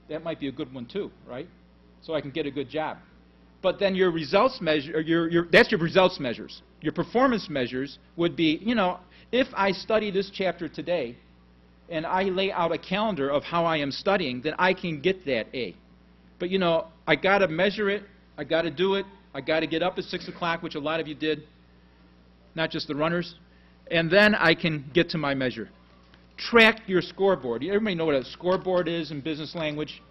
That might be a good one too, right? So I can get a good job. But then your results measure, that's your results measures. Your performance measures would be, you know, if I study this chapter today and I lay out a calendar of how I am studying, then I can get that A. But, you know, I got to measure it. I got to do it. I got to get up at 6 o'clock, which a lot of you did, not just the runners. And then I can get to my measure. Track your scoreboard. Everybody know what a scoreboard is in business language?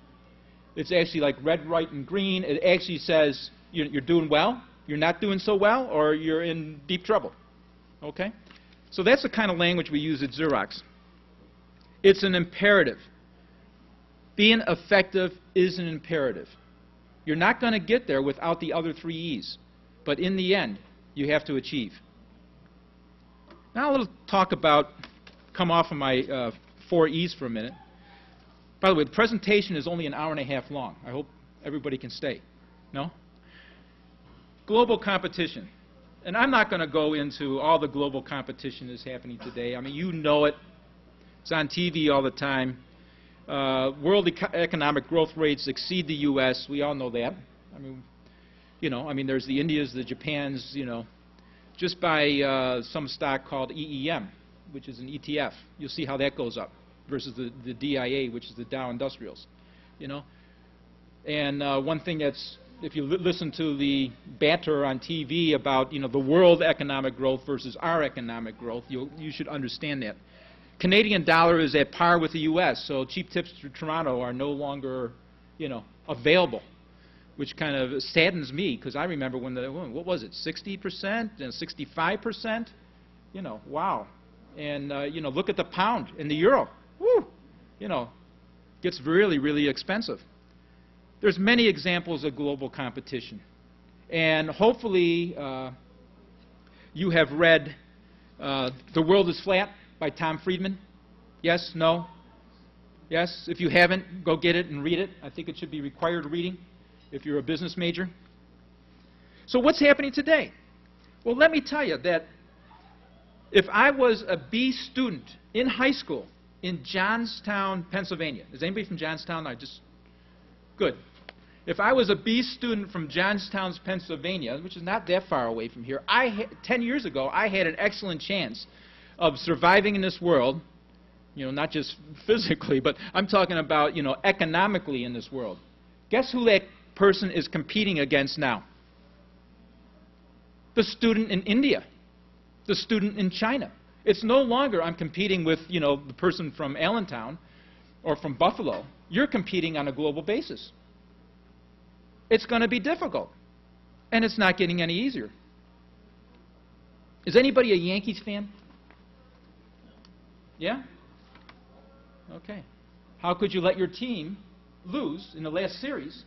It's actually like red, white, and green. It actually says you're doing well, you're not doing so well, or you're in deep trouble. Okay? So that's the kind of language we use at Xerox. It's an imperative. Being effective is an imperative. You're not going to get there without the other 3 E's. But in the end, you have to achieve. Now let's talk about, come off of my 4 E's for a minute. By the way, the presentation is only an hour and a half long. I hope everybody can stay. No? Global competition. And I'm not going to go into all the global competition that's happening today. I mean, you know it. It's on TV all the time. World economic growth rates exceed the U.S. We all know that. I mean, you know, there's the Indias, the Japans, you know, just by some stock called EEM, which is an ETF. You'll see how that goes up versus the DIA, which is the Dow Industrials, you know. And one thing that's, if you listen to the banter on TV about, you know, the world economic growth versus our economic growth, you should understand that. Canadian dollar is at par with the U.S., so cheap tips to Toronto are no longer, you know, available, which kind of saddens me, because I remember when what was it, 60% and 65%? You know, wow. And, you know, look at the pound and the euro. Woo! You know, gets really, really expensive. There's many examples of global competition. And hopefully you have read The World is Flat by Tom Friedman. Yes? No? Yes? If you haven't, go get it and read it. I think it should be required reading if you're a business major. So what's happening today? Well, let me tell you that if I was a B student in high school in Johnstown, Pennsylvania. Is anybody from Johnstown? Good. If I was a B student from Johnstown, Pennsylvania, which is not that far away from here, 10 years ago, I had an excellent chance of surviving in this world, you know, not just physically, but I'm talking about, you know, economically in this world. Guess who that person is competing against now? The student in India, the student in China. It's no longer I'm competing with, you know, the person from Allentown or from Buffalo. You're competing on a global basis. It's going to be difficult, and it's not getting any easier. Is anybody a Yankees fan? Yeah? Okay. How could you let your team lose in the last series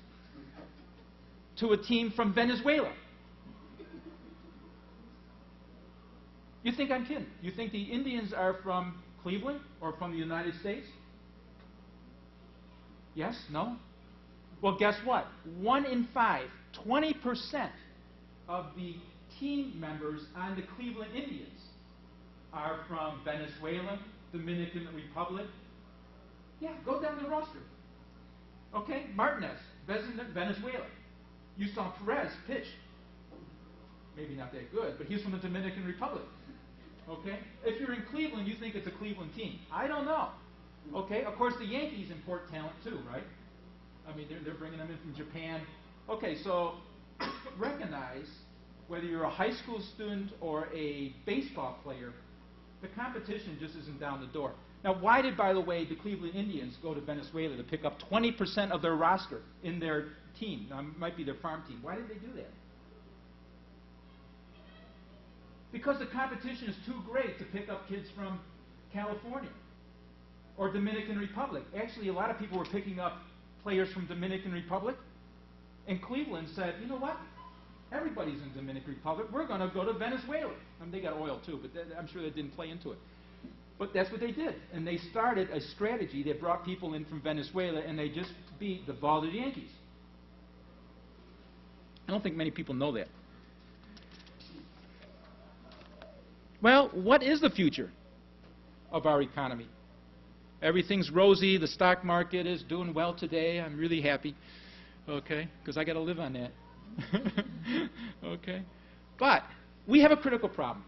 to a team from Venezuela? You think I'm kidding? You think the Indians are from Cleveland or from the United States? Yes? No? Well, guess what? 1 in 5, 20% of the team members on the Cleveland Indians are from Venezuela, Dominican Republic. Yeah, go down the roster. Okay, Martinez, Venezuela. You saw Perez pitch. Maybe not that good, but he's from the Dominican Republic. Okay? If you're in Cleveland, you think it's a Cleveland team. I don't know. Okay? Of course, the Yankees import talent too, right? I mean, they're bringing them in from Japan. Okay, so recognize whether you're a high school student or a baseball player, the competition just isn't down the door. Now, why did, by the way, the Cleveland Indians go to Venezuela to pick up 20% of their roster in their team? Now, it might be their farm team. Why did they do that? Because the competition is too great to pick up kids from California or Dominican Republic. Actually, a lot of people were picking up players from Dominican Republic, and Cleveland said, you know what? Everybody's in Dominican Republic. We're going to go to Venezuela. I mean, they got oil too, but I'm sure that didn't play into it. But that's what they did. And they started a strategy that brought people in from Venezuela, and they just beat the vaunted Yankees. I don't think many people know that. Well, what is the future of our economy? Everything's rosy. The stock market is doing well today. I'm really happy, okay, because I got to live on that. Okay? But we have a critical problem.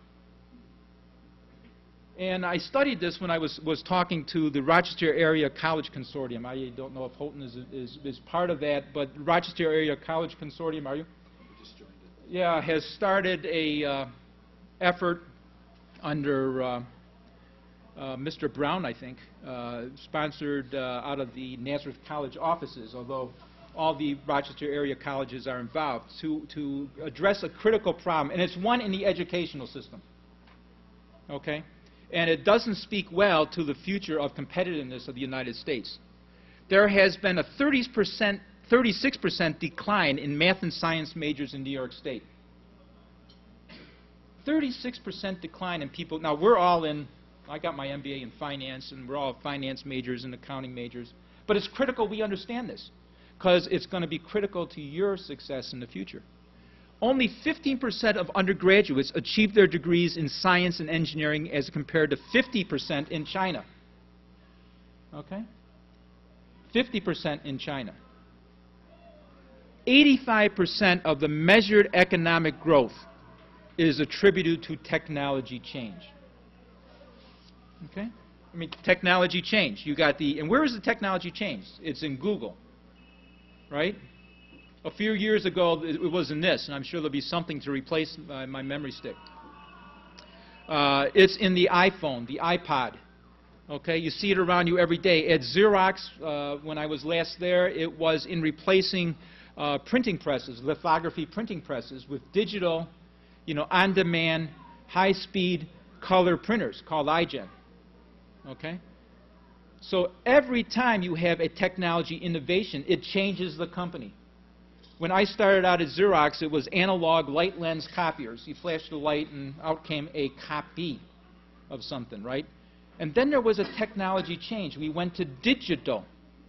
And I studied this when I was talking to the Rochester Area College Consortium. I don't know if Houghton is part of that, but Rochester Area College Consortium, are you? We just joined it. Yeah, has started a effort under Mr. Brown, I think, sponsored out of the Nazareth College offices, although all the Rochester area colleges are involved, to address a critical problem, and it's one in the educational system. Okay? And it doesn't speak well to the future of competitiveness of the United States. There has been a 36% decline in math and science majors in New York State. 36% decline in people. Now, we're all in, I got my MBA in finance, and we're all finance majors and accounting majors. But it's critical we understand this, because it's going to be critical to your success in the future. Only 15% of undergraduates achieve their degrees in science and engineering as compared to 50% in China. Okay? 50% in China. 85% of the measured economic growth is attributed to technology change. Okay? I mean, technology change. You got the, and where is the technology change? It's in Google, right? A few years ago, it was in this, and I'm sure there'll be something to replace my memory stick. It's in the iPhone, the iPod. Okay, you see it around you every day. At Xerox, when I was last there, it was in replacing printing presses, lithography printing presses, with digital, on-demand, high-speed color printers called iGen. Okay? So every time you have a technology innovation, it changes the company. When I started out at Xerox, it was analog light lens copiers. You flashed the light and out came a copy of something, right? And then there was a technology change. We went to digital.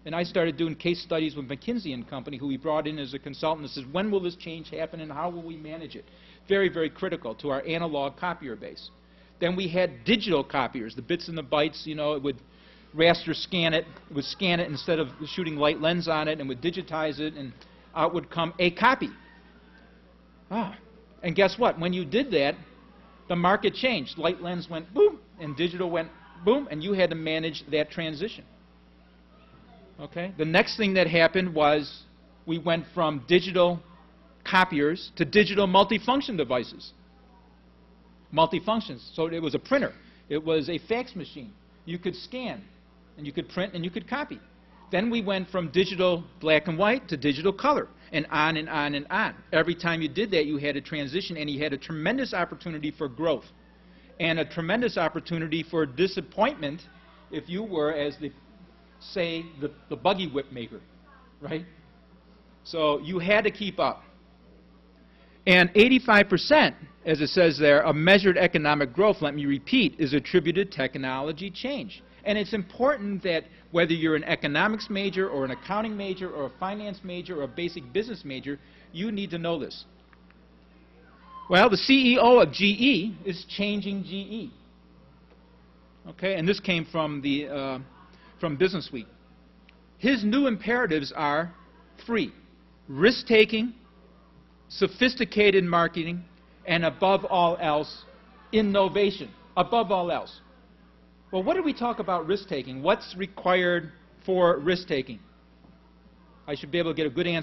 And I started doing case studies with McKinsey & Company, who we brought in as a consultant, and says, when will this change happen and how will we manage it? Very, very critical to our analog copier base. Then we had digital copiers, the bits and the bytes, it would raster scan it, it would scan it instead of shooting light lens on it, and would digitize it, and out would come a copy. And guess what? When you did that, the market changed. Light lens went boom, and digital went boom, and you had to manage that transition. Okay? The next thing that happened was we went from digital copiers to digital multifunction devices. Multifunctions. So it was a printer. It was a fax machine. You could scan, and you could print, and you could copy. Then we went from digital black and white to digital color, and on and on and on. Every time you did that, you had a transition, and you had a tremendous opportunity for growth and a tremendous opportunity for disappointment if you were, as the, say, the buggy whip maker, right? So you had to keep up. And 85%, as it says there, of measured economic growth, let me repeat, is attributed to technology change. And it's important that whether you're an economics major or an accounting major or a finance major or a basic business major, you need to know this. Well, the CEO of GE is changing GE. Okay, and this came from the from Business Week. His new imperatives are three: risk-taking, sophisticated marketing, and above all else, innovation. Above all else. Well, what do we talk about risk-taking? What's required for risk-taking? I should be able to get a good answer.